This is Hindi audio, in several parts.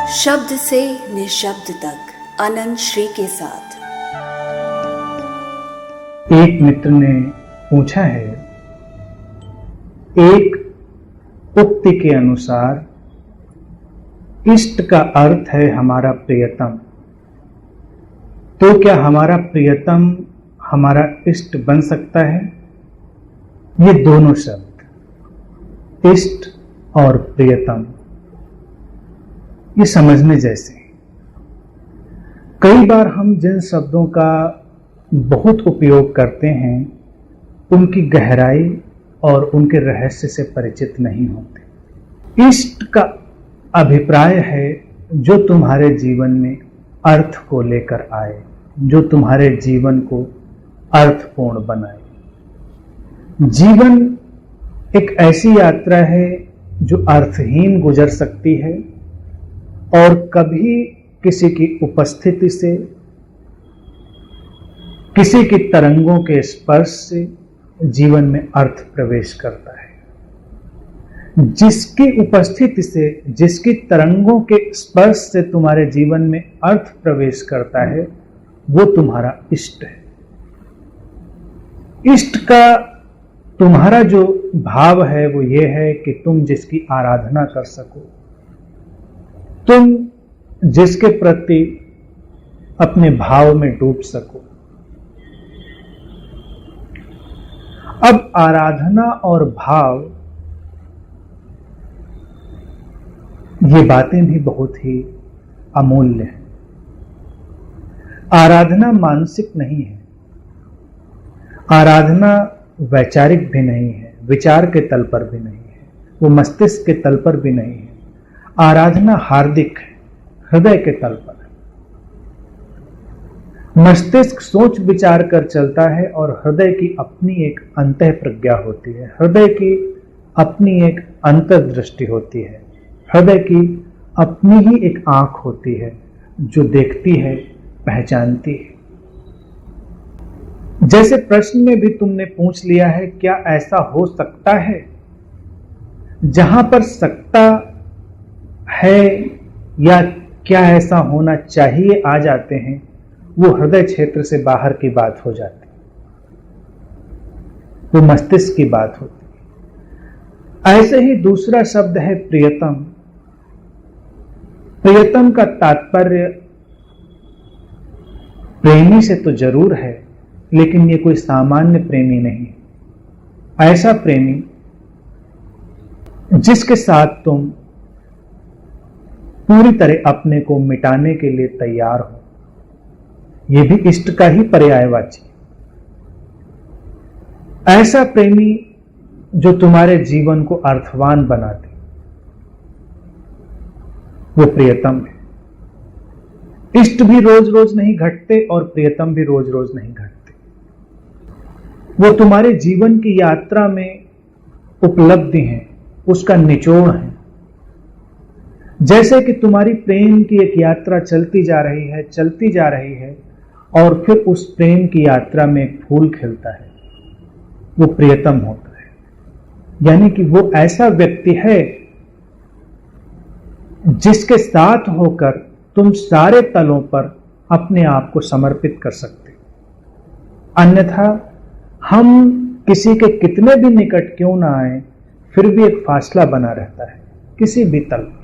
शब्द से निशब्द तक अनंत श्री के साथ। एक मित्र ने पूछा है, एक उक्ति के अनुसार इष्ट का अर्थ है हमारा प्रियतम, तो क्या हमारा प्रियतम हमारा इष्ट बन सकता है? ये दोनों शब्द इष्ट और प्रियतम ये समझने जैसे हैं। कई बार हम जिन शब्दों का बहुत उपयोग करते हैं उनकी गहराई और उनके रहस्य से परिचित नहीं होते। इष्ट का अभिप्राय है जो तुम्हारे जीवन में अर्थ को लेकर आए, जो तुम्हारे जीवन को अर्थपूर्ण बनाए। जीवन एक ऐसी यात्रा है जो अर्थहीन गुजर सकती है और कभी किसी की उपस्थिति से, किसी की तरंगों के स्पर्श से जीवन में अर्थ प्रवेश करता है। जिसकी उपस्थिति से, जिसकी तरंगों के स्पर्श से तुम्हारे जीवन में अर्थ प्रवेश करता है वो तुम्हारा इष्ट है। इष्ट का तुम्हारा जो भाव है वो ये है कि तुम जिसकी आराधना कर सको, तुम जिसके प्रति अपने भाव में डूब सको। अब आराधना और भाव ये बातें भी बहुत ही अमूल्य हैं। आराधना मानसिक नहीं है, आराधना वैचारिक भी नहीं है, विचार के तल पर भी नहीं है, वो मस्तिष्क के तल पर भी नहीं है। आराधना हार्दिक है, हृदय के तल पर है। मस्तिष्क सोच विचार कर चलता है और हृदय की अपनी एक अंतः प्रज्ञा होती है, हृदय की अपनी एक अंतर्दृष्टि होती है, हृदय की अपनी ही एक आंख होती है जो देखती है, पहचानती है। जैसे प्रश्न में भी तुमने पूछ लिया है, क्या ऐसा हो सकता है? जहां पर सकता है या क्या ऐसा होना चाहिए आ जाते हैं, वो हृदय क्षेत्र से बाहर की बात हो जाती है, वो मस्तिष्क की बात होती है। ऐसे ही दूसरा शब्द है प्रियतम। प्रियतम का तात्पर्य प्रेमी से तो जरूर है, लेकिन ये कोई सामान्य प्रेमी नहीं है। ऐसा प्रेमी जिसके साथ तुम पूरी तरह अपने को मिटाने के लिए तैयार हो, यह भी इष्ट का ही पर्यायवाची। ऐसा प्रेमी जो तुम्हारे जीवन को अर्थवान बना दे, वो प्रियतम है। इष्ट भी रोज रोज नहीं घटते और प्रियतम भी रोज रोज नहीं घटते। वो तुम्हारे जीवन की यात्रा में उपलब्धि है, उसका निचोड़ है। जैसे कि तुम्हारी प्रेम की एक यात्रा चलती जा रही है, चलती जा रही है, और फिर उस प्रेम की यात्रा में एक फूल खिलता है, वो प्रियतम होता है। यानी कि वो ऐसा व्यक्ति है जिसके साथ होकर तुम सारे तलों पर अपने आप को समर्पित कर सकते हो। अन्यथा हम किसी के कितने भी निकट क्यों ना आए, फिर भी एक फासला बना रहता है किसी भी तल पर।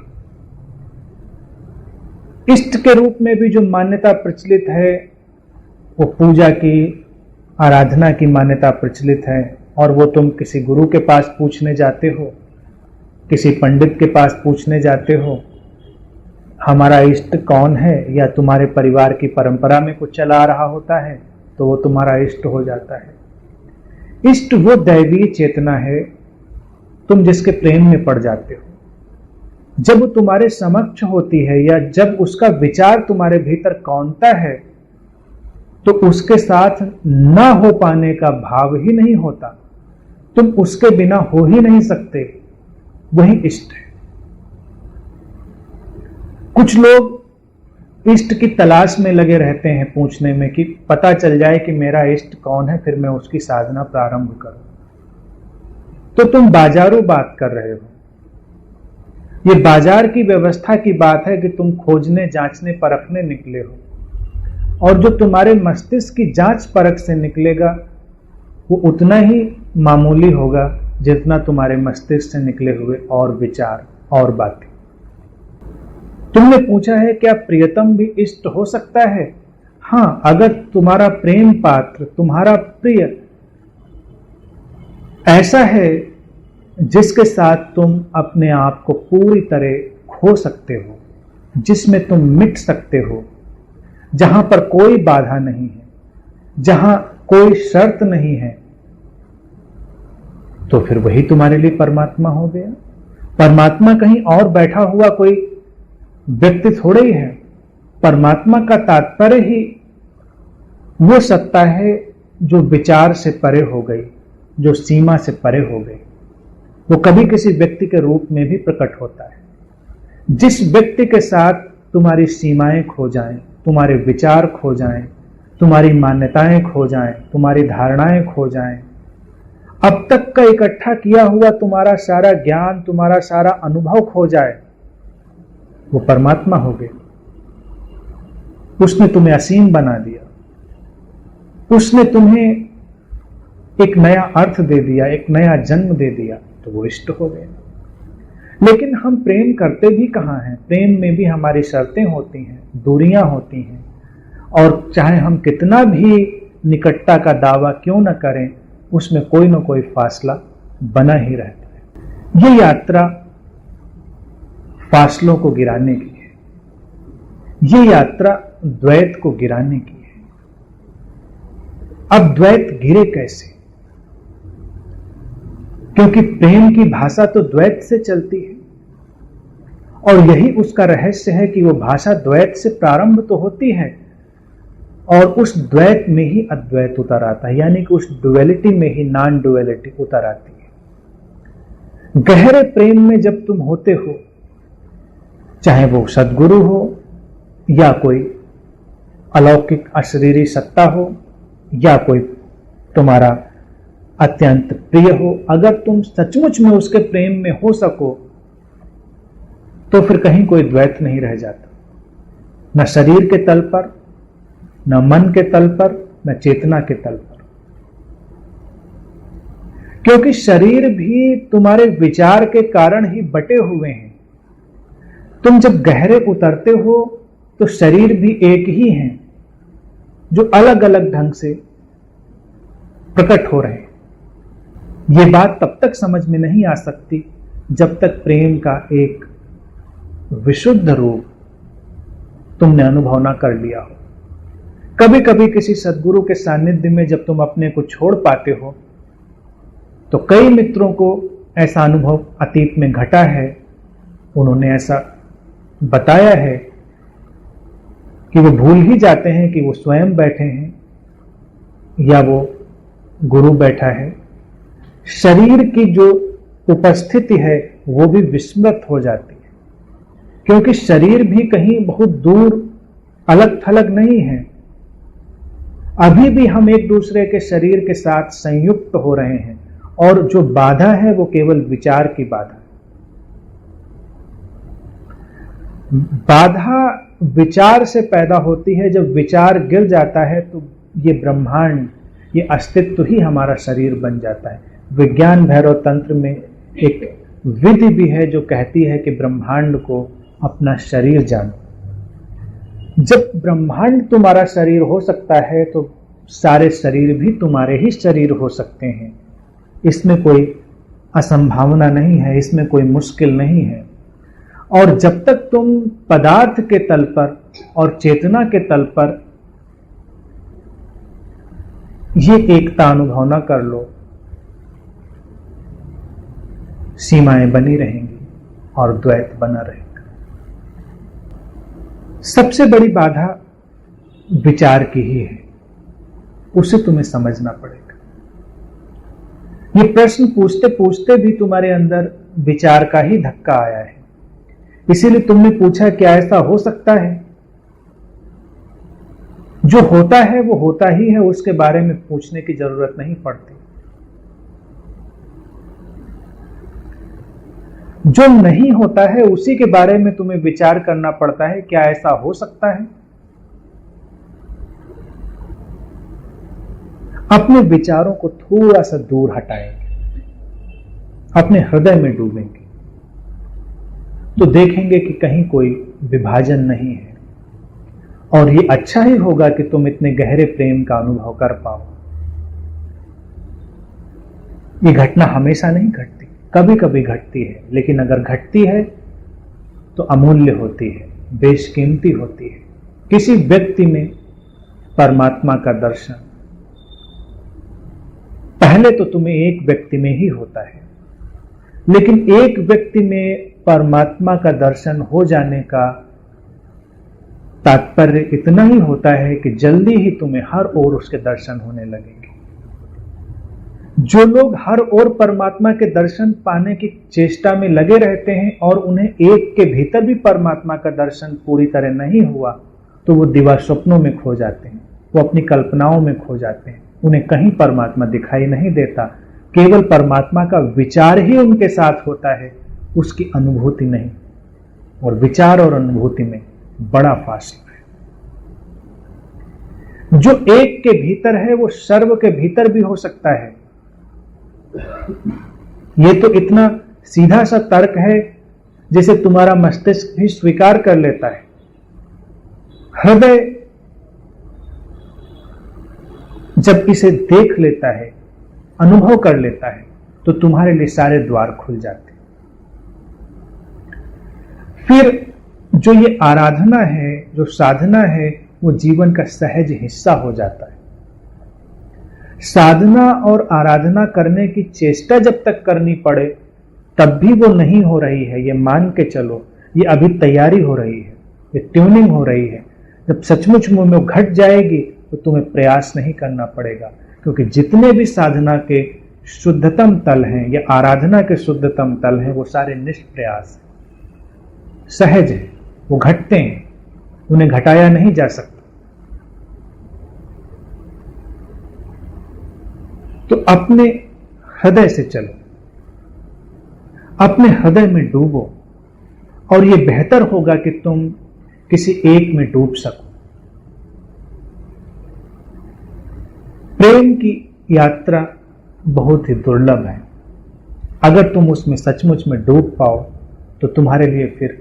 इष्ट के रूप में भी जो मान्यता प्रचलित है वो पूजा की, आराधना की मान्यता प्रचलित है, और वो तुम किसी गुरु के पास पूछने जाते हो, किसी पंडित के पास पूछने जाते हो हमारा इष्ट कौन है, या तुम्हारे परिवार की परंपरा में कुछ चला आ रहा होता है तो वो तुम्हारा इष्ट हो जाता है। इष्ट वो दैवीय चेतना है तुम जिसके प्रेम में पड़ जाते हो। जब वो तुम्हारे समक्ष होती है या जब उसका विचार तुम्हारे भीतर कौंधता है तो उसके साथ ना हो पाने का भाव ही नहीं होता, तुम उसके बिना हो ही नहीं सकते, वही इष्ट है। कुछ लोग इष्ट की तलाश में लगे रहते हैं, पूछने में कि पता चल जाए कि मेरा इष्ट कौन है, फिर मैं उसकी साधना प्रारंभ करूं। तो तुम बाजारू बात कर रहे हो। ये बाजार की व्यवस्था की बात है कि तुम खोजने, जांचने, परखने निकले हो, और जो तुम्हारे मस्तिष्क की जांच परख से निकलेगा वो उतना ही मामूली होगा जितना तुम्हारे मस्तिष्क से निकले हुए और विचार और बातें। तुमने पूछा है क्या प्रियतम भी इष्ट हो सकता है? हाँ, अगर तुम्हारा प्रेम पात्र, तुम्हारा प्रिय ऐसा है जिसके साथ तुम अपने आप को पूरी तरह खो सकते हो, जिसमें तुम मिट सकते हो, जहां पर कोई बाधा नहीं है, जहां कोई शर्त नहीं है, तो फिर वही तुम्हारे लिए परमात्मा हो गया। परमात्मा कहीं और बैठा हुआ कोई व्यक्ति थोड़ा ही है। परमात्मा का तात्पर्य ही वो सत्ता है जो विचार से परे हो गई, जो सीमा से परे हो गई। वो कभी किसी व्यक्ति के रूप में भी प्रकट होता है। जिस व्यक्ति के साथ तुम्हारी सीमाएं खो जाएं, तुम्हारे विचार खो जाएं, तुम्हारी मान्यताएं खो जाएं, तुम्हारी धारणाएं खो जाएं, अब तक का इकट्ठा किया हुआ तुम्हारा सारा ज्ञान, तुम्हारा सारा अनुभव खो जाए, वो परमात्मा हो गए। उसने तुम्हें असीम बना दिया, उसने तुम्हें एक नया अर्थ दे दिया, एक नया जन्म दे दिया, तो वो इष्ट हो गए। लेकिन हम प्रेम करते भी कहां हैं? प्रेम में भी हमारी शर्तें होती हैं, दूरियां होती हैं, और चाहे हम कितना भी निकटता का दावा क्यों न करें, उसमें कोई ना कोई फासला बना ही रहता है। ये यात्रा फासलों को गिराने की है, ये यात्रा द्वैत को गिराने की है। अब द्वैत गिरे कैसे? क्योंकि प्रेम की भाषा तो द्वैत से चलती है, और यही उसका रहस्य है कि वो भाषा द्वैत से प्रारंभ तो होती है, और उस द्वैत में ही अद्वैत उतर आता है, यानी कि उस डुअलिटी में ही नॉन डुअलिटी उतर आती है। गहरे प्रेम में जब तुम होते हो, चाहे वो सद्गुरु हो या कोई अलौकिक अशरीरी सत्ता हो या कोई तुम्हारा अत्यंत प्रिय हो, अगर तुम सचमुच में उसके प्रेम में हो सको तो फिर कहीं कोई द्वैत नहीं रह जाता, न शरीर के तल पर, न मन के तल पर, न चेतना के तल पर। क्योंकि शरीर भी तुम्हारे विचार के कारण ही बटे हुए हैं। तुम जब गहरे उतरते हो तो शरीर भी एक ही है, जो अलग अलग ढंग से प्रकट हो रहे हैं। यह बात तब तक समझ में नहीं आ सकती जब तक प्रेम का एक विशुद्ध रूप तुमने अनुभव ना कर लिया हो। कभी कभी किसी सद्गुरु के सानिध्य में जब तुम अपने को छोड़ पाते हो, तो कई मित्रों को ऐसा अनुभव अतीत में घटा है, उन्होंने ऐसा बताया है कि वो भूल ही जाते हैं कि वो स्वयं बैठे हैं या वो गुरु बैठा है। शरीर की जो उपस्थिति है वो भी विस्मृत हो जाती है, क्योंकि शरीर भी कहीं बहुत दूर अलग थलग नहीं है। अभी भी हम एक दूसरे के शरीर के साथ संयुक्त हो रहे हैं, और जो बाधा है वो केवल विचार की बाधा है। बाधा विचार से पैदा होती है। जब विचार गिर जाता है तो ये ब्रह्मांड, ये अस्तित्व ही हमारा शरीर बन जाता है। विज्ञान भैरव तंत्र में एक विधि भी है जो कहती है कि ब्रह्मांड को अपना शरीर जानो। जब ब्रह्मांड तुम्हारा शरीर हो सकता है तो सारे शरीर भी तुम्हारे ही शरीर हो सकते हैं। इसमें कोई असंभावना नहीं है, इसमें कोई मुश्किल नहीं है। और जब तक तुम पदार्थ के तल पर और चेतना के तल पर ये एकता अनुभव न कर लो, सीमाएं बनी रहेंगी और द्वैत बना रहेगा। सबसे बड़ी बाधा विचार की ही है, उसे तुम्हें समझना पड़ेगा। ये प्रश्न पूछते पूछते भी तुम्हारे अंदर विचार का ही धक्का आया है, इसीलिए तुमने पूछा क्या ऐसा हो सकता है? जो होता है वो होता ही है, उसके बारे में पूछने की जरूरत नहीं पड़ती। जो नहीं होता है उसी के बारे में तुम्हें विचार करना पड़ता है, क्या ऐसा हो सकता है? अपने विचारों को थोड़ा सा दूर हटाएंगे, अपने हृदय में डूबेंगे, तो देखेंगे कि कहीं कोई विभाजन नहीं है। और ये अच्छा ही होगा कि तुम इतने गहरे प्रेम का अनुभव कर पाओ। ये घटना हमेशा नहीं घटती, कभी कभी घटती है, लेकिन अगर घटती है तो अमूल्य होती है, बेशकीमती होती है। किसी व्यक्ति में परमात्मा का दर्शन पहले तो तुम्हें एक व्यक्ति में ही होता है, लेकिन एक व्यक्ति में परमात्मा का दर्शन हो जाने का तात्पर्य इतना ही होता है कि जल्दी ही तुम्हें हर ओर उसके दर्शन होने लगेंगे। जो लोग हर ओर परमात्मा के दर्शन पाने की चेष्टा में लगे रहते हैं और उन्हें एक के भीतर भी परमात्मा का दर्शन पूरी तरह नहीं हुआ, तो वो दिवा स्वप्नों में खो जाते हैं, वो अपनी कल्पनाओं में खो जाते हैं। उन्हें कहीं परमात्मा दिखाई नहीं देता, केवल परमात्मा का विचार ही उनके साथ होता है, उसकी अनुभूति नहीं। और विचार और अनुभूति में बड़ा फासला है। जो एक के भीतर है वो सर्व के भीतर भी हो सकता है। ये तो इतना सीधा सा तर्क है जिसे तुम्हारा मस्तिष्क भी स्वीकार कर लेता है। हृदय जब इसे देख लेता है, अनुभव कर लेता है, तो तुम्हारे लिए सारे द्वार खुल जाते हैं। फिर जो ये आराधना है, जो साधना है, वो जीवन का सहज हिस्सा हो जाता है। साधना और आराधना करने की चेष्टा जब तक करनी पड़े तब भी वो नहीं हो रही है, ये मान के चलो, ये अभी तैयारी हो रही है, ये ट्यूनिंग हो रही है। जब सचमुच मुंह में घट जाएगी तो तुम्हें प्रयास नहीं करना पड़ेगा, क्योंकि जितने भी साधना के शुद्धतम तल हैं या आराधना के शुद्धतम तल हैं, वो सारे निष्प्रयास हैं, सहज है, वो घटते हैं, उन्हें घटाया नहीं जा सकता। तो अपने हृदय से चलो, अपने हृदय में डूबो, और यह बेहतर होगा कि तुम किसी एक में डूब सको। प्रेम की यात्रा बहुत ही दुर्लभ है। अगर तुम उसमें सचमुच में डूब पाओ तो तुम्हारे लिए फिर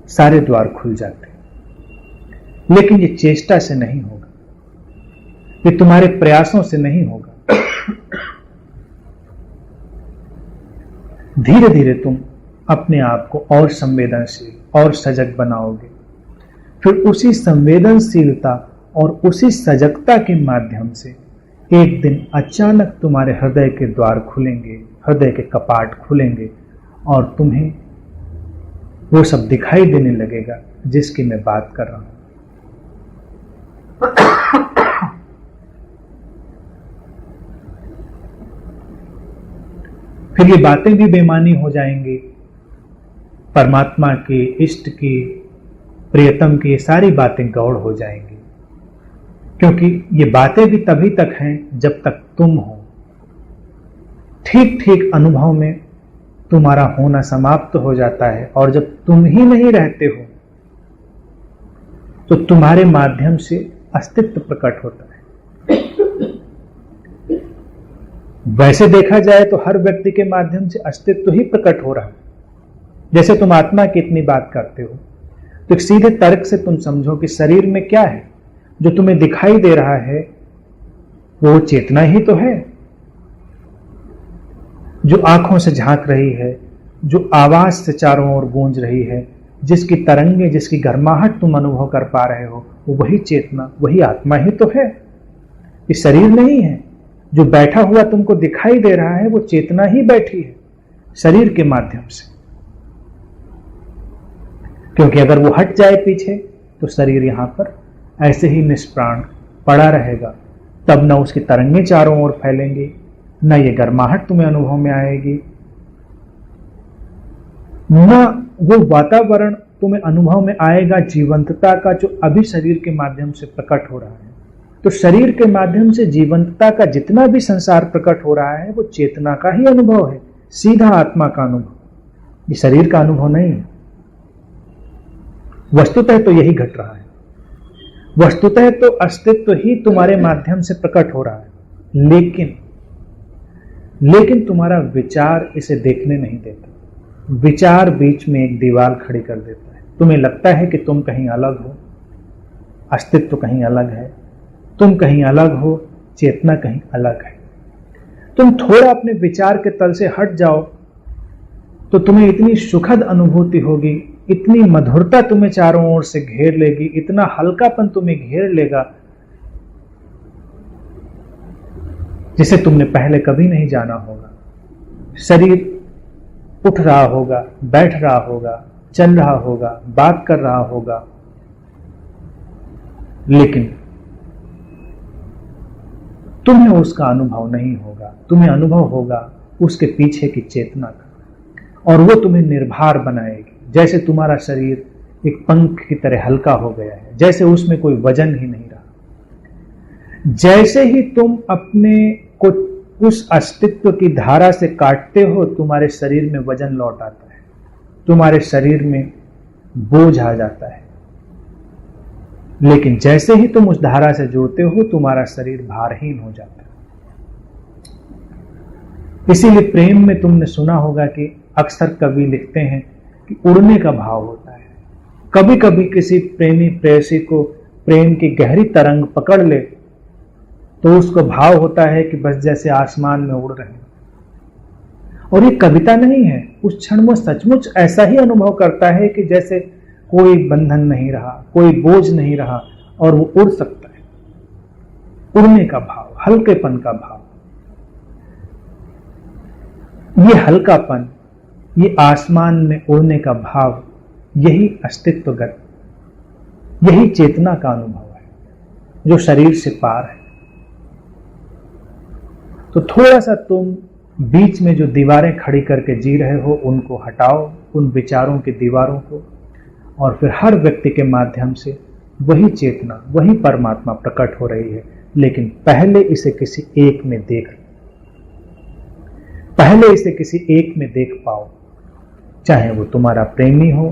सारे द्वार खुल जाते हैं। लेकिन ये चेष्टा से नहीं होगा, ये तुम्हारे प्रयासों से नहीं होगा। धीरे धीरे तुम अपने आप को और संवेदनशील और सजग बनाओगे। फिर उसी संवेदनशीलता और उसी सजगता के माध्यम से एक दिन अचानक तुम्हारे हृदय के द्वार खुलेंगे, हृदय के कपाट खुलेंगे, और तुम्हें वो सब दिखाई देने लगेगा जिसकी मैं बात कर रहा हूं। फिर ये बातें भी बेमानी हो जाएंगी। परमात्मा की, इष्ट की, प्रियतम की, ये सारी बातें गौड़ हो जाएंगी, क्योंकि ये बातें भी तभी तक हैं जब तक तुम हो। ठीक ठीक अनुभव में तुम्हारा होना समाप्त हो जाता है, और जब तुम ही नहीं रहते हो तो तुम्हारे माध्यम से अस्तित्व प्रकट होता है। वैसे देखा जाए तो हर व्यक्ति के माध्यम से अस्तित्व ही प्रकट हो रहा है। जैसे तुम आत्मा की इतनी बात करते हो, तो एक सीधे तर्क से तुम समझो कि शरीर में क्या है जो तुम्हें दिखाई दे रहा है, वो चेतना ही तो है। जो आंखों से झांक रही है, जो आवाज से चारों ओर गूंज रही है, जिसकी तरंगे, जिसकी गर्माहट तुम अनुभव कर पा रहे हो, वो वही चेतना, वही आत्मा ही तो है। ये शरीर नहीं है। जो बैठा हुआ तुमको दिखाई दे रहा है, वो चेतना ही बैठी है शरीर के माध्यम से। क्योंकि अगर वो हट जाए पीछे तो शरीर यहां पर ऐसे ही निष्प्राण पड़ा रहेगा। तब न उसकी तरंगें चारों ओर फैलेंगी, न ये गर्माहट तुम्हें अनुभव में आएगी, न वो वातावरण तुम्हें अनुभव में आएगा जीवंतता का, जो अभी शरीर के माध्यम से प्रकट हो रहा है। तो शरीर के माध्यम से जीवंतता का जितना भी संसार प्रकट हो रहा है, वो चेतना का ही अनुभव है, सीधा आत्मा का अनुभव। ये शरीर का अनुभव नहीं है। वस्तुतः तो यही घट रहा है, वस्तुतः तो अस्तित्व ही तुम्हारे माध्यम से प्रकट हो रहा है, लेकिन तुम्हारा विचार इसे देखने नहीं देता। विचार बीच में एक दीवार खड़ी कर देता है। तुम्हें लगता है कि तुम कहीं अलग हो, अस्तित्व कहीं अलग है, तुम कहीं अलग हो, चेतना कहीं अलग है। तुम थोड़ा अपने विचार के तल से हट जाओ तो तुम्हें इतनी सुखद अनुभूति होगी, इतनी मधुरता तुम्हें चारों ओर से घेर लेगी, इतना हल्कापन तुम्हें घेर लेगा जिसे तुमने पहले कभी नहीं जाना होगा। शरीर उठ रहा होगा, बैठ रहा होगा, चल रहा होगा, बात कर रहा होगा, लेकिन तुम्हें उसका अनुभव नहीं होगा। तुम्हें अनुभव होगा उसके पीछे की चेतना का, और वो तुम्हें निर्भर बनाएगी। जैसे तुम्हारा शरीर एक पंख की तरह हल्का हो गया है, जैसे उसमें कोई वजन ही नहीं रहा। जैसे ही तुम अपने को उस अस्तित्व की धारा से काटते हो, तुम्हारे शरीर में वजन लौट आता है, तुम्हारे शरीर में बोझ आ जाता है। लेकिन जैसे ही तुम उस धारा से जुड़ते हो, तुम्हारा शरीर भारहीन हो जाता है। इसीलिए प्रेम में तुमने सुना होगा कि अक्सर कवि लिखते हैं कि उड़ने का भाव होता है। कभी कभी किसी प्रेमी प्रेयसी को प्रेम की गहरी तरंग पकड़ ले तो उसको भाव होता है कि बस जैसे आसमान में उड़ रहे हैं। और ये कविता नहीं है, उस क्षण में सचमुच ऐसा ही अनुभव करता है कि जैसे कोई बंधन नहीं रहा, कोई बोझ नहीं रहा, और वो उड़ सकता है। उड़ने का भाव, हल्केपन का भाव, ये हल्कापन, ये आसमान में उड़ने का भाव, यही अस्तित्वगत, यही चेतना का अनुभव है जो शरीर से पार है। तो थोड़ा सा तुम बीच में जो दीवारें खड़ी करके जी रहे हो उनको हटाओ, उन विचारों की दीवारों को, और फिर हर व्यक्ति के माध्यम से वही चेतना, वही परमात्मा प्रकट हो रही है। लेकिन पहले इसे किसी एक में देख, पहले इसे किसी एक में देख पाओ, चाहे वो तुम्हारा प्रेमी हो,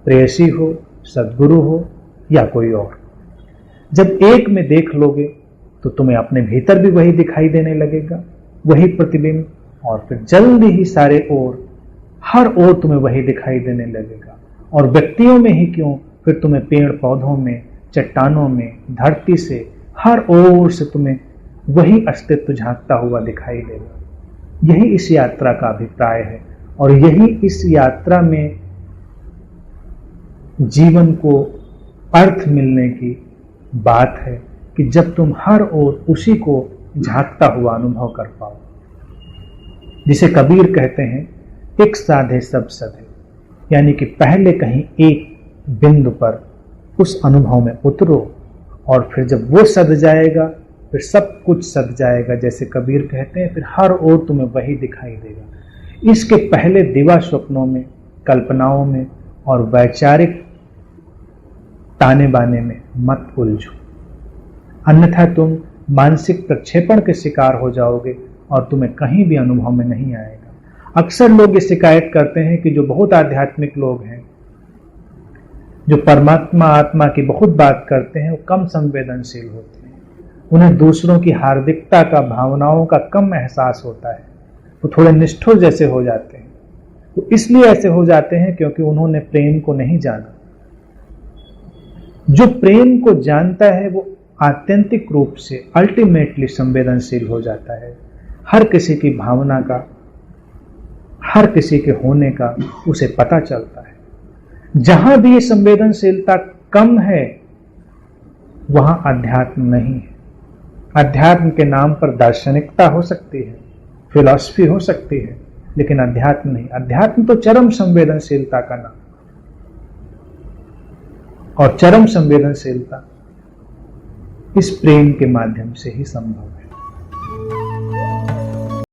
प्रेयसी हो, सद्गुरु हो या कोई और। जब एक में देख लोगे तो तुम्हें अपने भीतर भी वही दिखाई देने लगेगा, वही प्रतिबिंब, और फिर जल्दी ही सारे ओर, हर ओर तुम्हें वही दिखाई देने लगेगा। और व्यक्तियों में ही क्यों, फिर तुम्हें पेड़ पौधों में, चट्टानों में, धरती से, हर ओर से तुम्हें वही अस्तित्व झांकता हुआ दिखाई देगा। यही इस यात्रा का अभिप्राय है, और यही इस यात्रा में जीवन को अर्थ मिलने की बात है कि जब तुम हर ओर उसी को झांकता हुआ अनुभव कर पाओ। जिसे कबीर कहते हैं, एक साधे सब सधे, यानी कि पहले कहीं एक बिंदु पर उस अनुभव में उतरो, और फिर जब वो सध जाएगा फिर सब कुछ सध जाएगा। जैसे कबीर कहते हैं, फिर हर ओर तुम्हें वही दिखाई देगा। इसके पहले दिवा स्वप्नों में, कल्पनाओं में और वैचारिक ताने बाने में मत उलझो, अन्यथा तुम मानसिक प्रक्षेपण के शिकार हो जाओगे और तुम्हें कहीं भी अनुभव में नहीं आएगा। अक्सर लोग ये शिकायत करते हैं कि जो बहुत आध्यात्मिक लोग हैं, जो परमात्मा आत्मा की बहुत बात करते हैं, वो कम संवेदनशील होते हैं। उन्हें दूसरों की हार्दिकता का, भावनाओं का कम एहसास होता है। वो थोड़े निष्ठुर जैसे हो जाते हैं। वो इसलिए ऐसे हो जाते हैं क्योंकि उन्होंने प्रेम को नहीं जाना। जो प्रेम को जानता है वो आत्यंतिक रूप से, अल्टीमेटली संवेदनशील हो जाता है। हर किसी की भावना का, हर किसी के होने का उसे पता चलता है। जहां भी ये संवेदनशीलता कम है वहां अध्यात्म नहीं है। अध्यात्म के नाम पर दार्शनिकता हो सकती है, फिलॉसफी हो सकती है, लेकिन अध्यात्म नहीं। अध्यात्म तो चरम संवेदनशीलता का नाम, और चरम संवेदनशीलता इस प्रेम के माध्यम से ही संभव है।